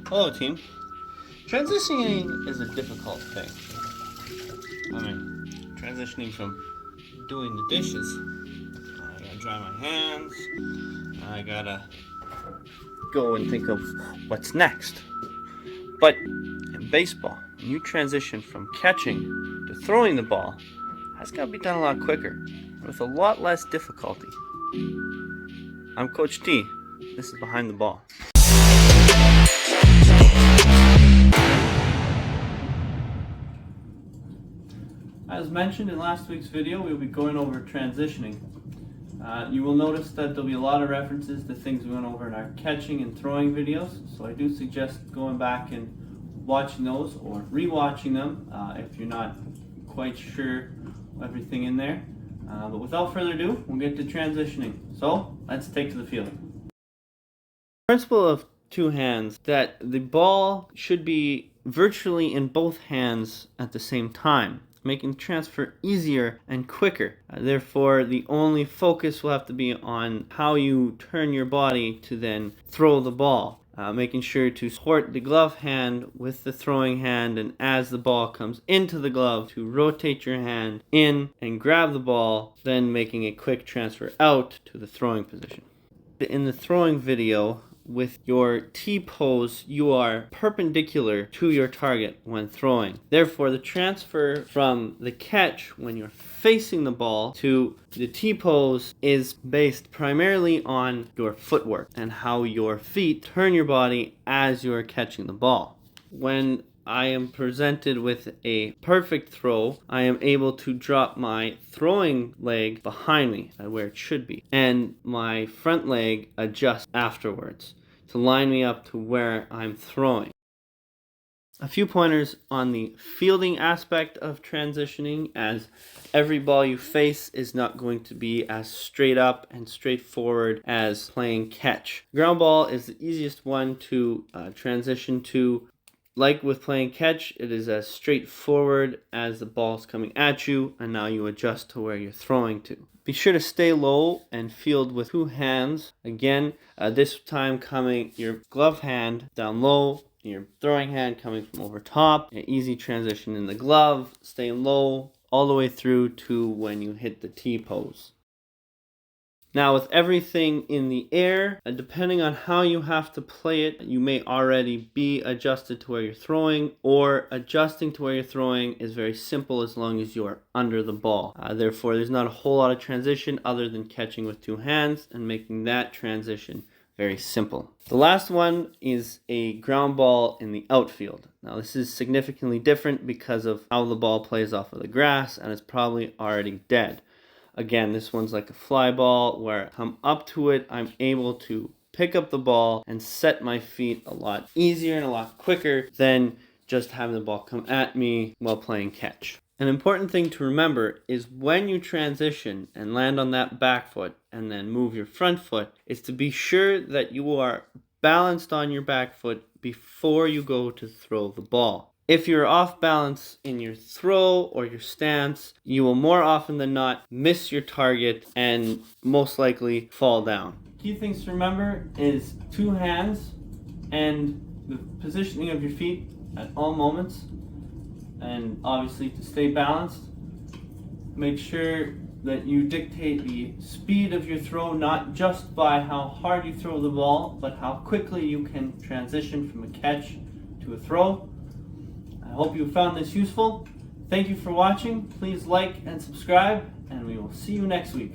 Hello team. Transitioning is a difficult thing. Transitioning from doing the dishes, I gotta dry my hands, I gotta go and think of what's next. But in baseball, when you transition from catching to throwing the ball, that's gotta be done a lot quicker, with a lot less difficulty. I'm Coach T. This is Behind the Ball. As mentioned in last week's video, we'll be going over transitioning. You will notice that there'll be a lot of references to things we went over in our catching and throwing videos, so I do suggest going back and watching those or re-watching them if you're not quite sure everything in there. But without further ado, we'll get to transitioning. So let's take to the field. The principle of two hands, that the ball should be virtually in both hands at the same time, making the transfer easier and quicker. Therefore, the only focus will have to be on how you turn your body to then throw the ball. Making sure to support the glove hand with the throwing hand, and as the ball comes into the glove, to rotate your hand in and grab the ball, then making a quick transfer out to the throwing position. In the throwing video, with your T-pose, you are perpendicular to your target when throwing. Therefore, the transfer from the catch when you're facing the ball to the T-pose is based primarily on your footwork and how your feet turn your body as you're catching the ball. When I am presented with a perfect throw, I am able to drop my throwing leg behind me where it should be, and my front leg adjusts afterwards to line me up to where I'm throwing. A few pointers on the fielding aspect of transitioning, as every ball you face is not going to be as straight up and straightforward as playing catch. Ground ball is the easiest one to transition to. Like with playing catch, it is as straightforward as the ball's coming at you, and now you adjust to where you're throwing to. Be sure to stay low and field with two hands. Again, this time coming your glove hand down low, your throwing hand coming from over top. An easy transition in the glove, staying low all the way through to when you hit the T-pose. Now, with everything in the air, depending on how you have to play it, you may already be adjusted to where you're throwing, or adjusting to where you're throwing is very simple as long as you are under the ball. Therefore, there's not a whole lot of transition other than catching with two hands and making that transition very simple. The last one is a ground ball in the outfield. Now, this is significantly different because of how the ball plays off of the grass, and it's probably already dead. Again, this one's like a fly ball where I come up to it, I'm able to pick up the ball and set my feet a lot easier and a lot quicker than just having the ball come at me while playing catch. An important thing to remember is when you transition and land on that back foot and then move your front foot, is to be sure that you are balanced on your back foot before you go to throw the ball. If you're off balance in your throw or your stance, you will more often than not miss your target and most likely fall down. Key things to remember is two hands and the positioning of your feet at all moments, and obviously to stay balanced, make sure that you dictate the speed of your throw, not just by how hard you throw the ball, but how quickly you can transition from a catch to a throw. I hope you found this useful. Thank you for watching. Please like and subscribe, and we will see you next week.